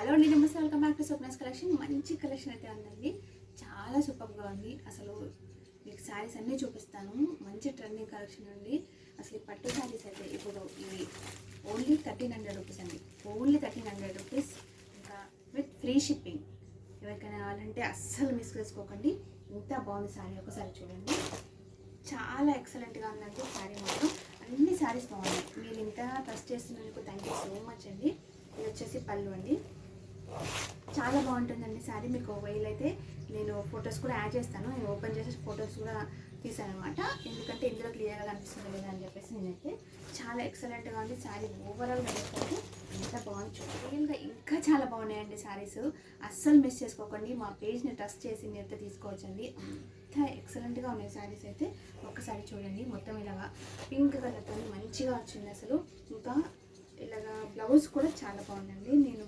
Hello అండి, నమస్తే. Welcome back to Swapna's collection. మంచి కలెక్షన్ అయితే ఉందండి, చాలా సూపర్గా ఉంది. అసలు మీకు శారీస్ అన్నీ చూపిస్తాను. మంచి ట్రెండింగ్ కలెక్షన్ అండి. అసలు ఈ పట్టు శారీస్ అయితే ఇప్పుడు ఇవి ఓన్లీ 1300 రూపీస్ అండి. ఓన్లీ 1300 రూపీస్, ఇంకా విత్ ఫ్రీ షిప్పింగ్. ఎవరికైనా కావాలంటే అస్సలు మిస్ చేసుకోకండి. ఇంత బాగుంది శారీ, ఒకసారి చూడండి. చాలా ఎక్సలెంట్గా ఉందండి శారీ మొత్తం. అన్ని శారీస్ బాగున్నాయి. మీరు ఇంత ట్రస్ట్ చేస్తున్నందుకు థ్యాంక్ యూ సో మచ్ అండి. ఇది వచ్చేసి పళ్ళు అండి. చాలా బాగుంటుందండి శారీ. మీకు వీలైతే నేను ఫొటోస్ కూడా యాడ్ చేస్తాను. నేను ఓపెన్ చేసి ఫొటోస్ కూడా తీసాను అనమాట. ఎందుకంటే ఇందులో క్లియర్గా కనిపిస్తుంది లేదా అని చెప్పేసి నేనైతే చాలా ఎక్సలెంట్గా ఉంది శారీ. ఓవరాల్గా చూస్తే ఎంత బాగుంది చూడండి. ఇంకా చాలా బాగున్నాయండి శారీస్. అస్సలు మిస్ చేసుకోకండి. మా పేజ్ని ట్రస్ట్ చేసి మీరైతే తీసుకోవచ్చండి. అంత ఎక్సలెంట్గా ఉన్నాయి శారీస్ అయితే. ఒక్కసారి చూడండి. మొత్తం ఇలాగా పింక్ కలర్తో మంచిగా వచ్చింది అసలు. ఇంకా ఇలాగా బ్లౌజ్ కూడా చాలా బాగుందండి. నేను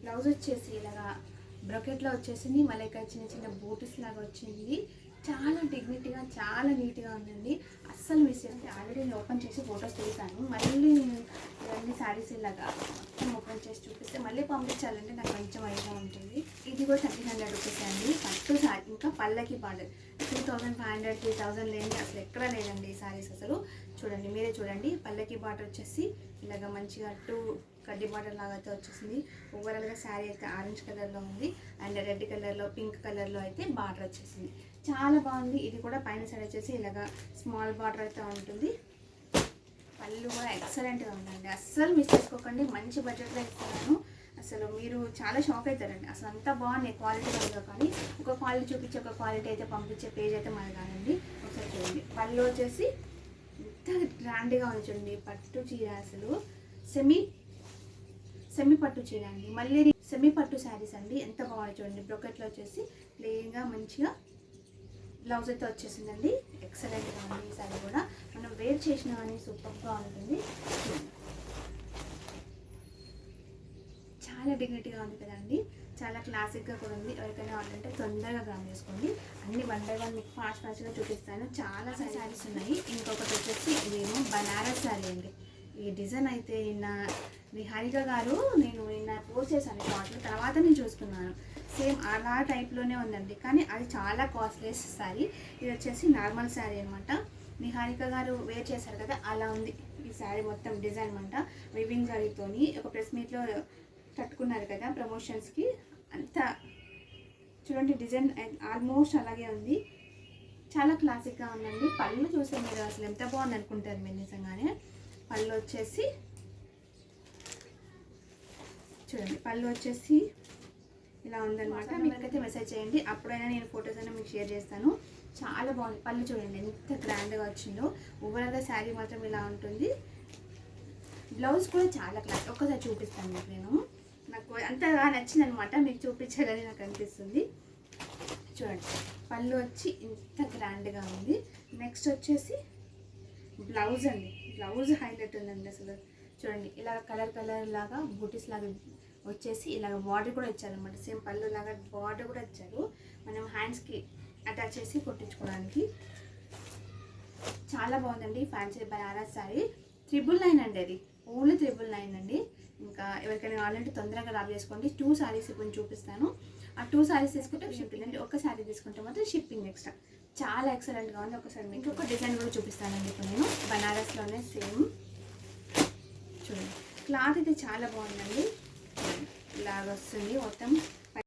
బ్లౌజ్ వచ్చేసి ఇలాగా బ్రొకెట్లో వచ్చేసింది. మళ్ళీ ఇక్కడ చిన్న చిన్న బూటీస్ లాగా వచ్చింది. చాలా డిగ్నిటీగా, చాలా నీట్గా ఉందండి. అస్సలు మిస్ చేస్తే ఆల్రెడీ నేను ఓపెన్ చేసి ఫొటోస్ తీసాను. మళ్ళీ ఇవన్నీ శారీస్ ఇలాగా మొత్తం ఓపెన్ చేసి చూపిస్తే మళ్ళీ పంపించాలంటే నాకు కొంచెం ఐడియా ఉంటుంది. ఇది కూడా 1300 రూపీస్ అండి. పట్టు శారీ, ఇంకా పళ్ళకి బార్డర్ 2500, 3000 లేని అసలు ఎక్కడ లేదండి ఈ శారీస్ అసలు. చూడండి, మీరే చూడండి. పళ్ళకి బార్డర్ వచ్చేసి ఇలాగ మంచిగా కడ్డీ బార్డర్ లాగా అయితే వచ్చేసింది. ఓవరాల్గా శారీ అయితే ఆరెంజ్ కలర్లో ఉంది, అండ్ రెడ్ కలర్లో, పింక్ కలర్లో అయితే బార్డర్ వచ్చేసింది. చాలా బాగుంది. ఇది కూడా పైన సైడ్ వచ్చేసి ఇలాగ స్మాల్ బార్డర్ అయితే ఉంటుంది. పళ్ళు కూడా ఎక్సలెంట్గా ఉందండి. అస్సలు మిస్ చేసుకోకండి. మంచి బడ్జెట్లో ఇస్తున్నాను. అసలు మీరు చాలా షాక్ అవుతారండి. అసలు అంతా బాగున్నాయి క్వాలిటీ వైజ్గా. కానీ ఒక క్వాలిటీ చూపించి ఒక క్వాలిటీ అయితే పంపించే పేజ్ అయితే మనది కాదండి. ఒకసారి చూడండి. పళ్ళు వచ్చేసి ఎంత గ్రాండ్గా ఉంది చూడండి. పట్టు చీర అసలు సెమీ పట్టు చీర అండి. మళ్ళీ సెమీ పట్టు శారీస్ అండి. ఎంత బాగుంది చూడండి. బ్రొకెట్లో వచ్చేసి ప్లెయిన్గా మంచిగా బ్లౌజ్ అయితే వచ్చేసిందండి. ఎక్సలెంట్గా ఉంది ఈ శారీ కూడా. మనం వేర్ చేసినా కానీ సూపర్గా ఉంటుంది. చాలా డిగ్నిటీగా ఉంది కదండి. చాలా క్లాసిక్గా కూడా ఉంది. ఎవరికైనా కావాలంటే తొందరగా గ్రామ్ చేసుకోండి. అన్ని 1 by 1 మీకు ఫాస్ట్గా చూపిస్తాను. చాలా శారీస్ ఉన్నాయి. ఇంకొకటి వచ్చేసి ఇదేమో బనారస్ శారీ అండి. ఈ డిజైన్ అయితే నిహారిక గారు నేను పోస్ట్ చేశాను షార్ట్లో, తర్వాత నేను చూసుకున్నాను. సేమ్ అలా టైప్లోనే ఉందండి, కానీ అది చాలా కాస్ట్లెస్ శారీ. ఇది వచ్చేసి నార్మల్ శారీ అనమాట. నిహారిక గారు వేర్ చేశారు కదా, అలా ఉంది ఈ శారీ మొత్తం డిజైన్ అనమాట. వివింగ్ జరీతోని ఒక ప్రెస్ మీట్లో కట్టుకున్నారు కదా ప్రమోషన్స్కి. అంతా చూడండి, డిజైన్ ఆల్మోస్ట్ అలాగే ఉంది. చాలా క్లాసిక్గా ఉందండి. పళ్ళు చూస్తే మీరు అసలు ఎంత బాగుంది అనుకుంటారు మీరు నిజంగానే. పళ్ళు వచ్చేసి చూడండి. పళ్ళు వచ్చేసి ఇలా ఉందన్నమాట. మీకైతే మెసేజ్ చేయండి, అప్పుడైనా నేను ఫొటోస్ అయినా మీకు షేర్ చేస్తాను. చాలా బాగుంది. పళ్ళు చూడండి ఎంత గ్రాండ్గా వచ్చిందో. ఓవరాల్గా శారీ మాత్రం ఇలా ఉంటుంది. బ్లౌజ్ కూడా చాలా క్లాస్. ఒక్కసారి చూపిస్తాను మీకు. నేను నాకు అంతగా నచ్చింది అనమాట, మీకు చూపించాలని నాకు అనిపిస్తుంది. చూడండి, పళ్ళు వచ్చి ఇంత గ్రాండ్గా ఉంది. నెక్స్ట్ వచ్చేసి బ్లౌజ్ అండి. బ్లౌజ్ హైలైట్ ఉందండి అసలు. చూడండి, ఇలా కలర్ లాగా బూటీస్ లాగా వచ్చేసి ఇలాగ బార్డర్ కూడా ఇచ్చారనమాట. సేమ్ పళ్ళు లాగా బార్డర్ కూడా ఇచ్చారు. మనం హ్యాండ్స్కి అటాచ్ చేసి కొట్టించుకోవడానికి చాలా బాగుందండి. ఫ్యాన్సీ బనారస్ శారీ 999 అండి. అది ఓన్లీ 999 అండి. ఇంకా ఎవరికైనా కావాలంటే తొందరగా రాబ్ చేసుకోండి. 2 శారీస్ ఇప్పుడు చూపిస్తాను. ఆ 2 శారీస్ తీసుకుంటే షిప్పింగ్ అండి. ఒక శారీ తీసుకుంటే మాత్రం షిప్పింగ్ ఎక్స్ట్రా. చాలా ఎక్సలెంట్గా ఉంది. ఒకసారి మీకు ఒక డిజైన్ కూడా చూపిస్తానండి ఇప్పుడు నేను. బనారస్లోనే సేమ్ చూడండి. క్లాత్ అయితే చాలా బాగుందండి. ఇలాగ వస్తుంది మొత్తం.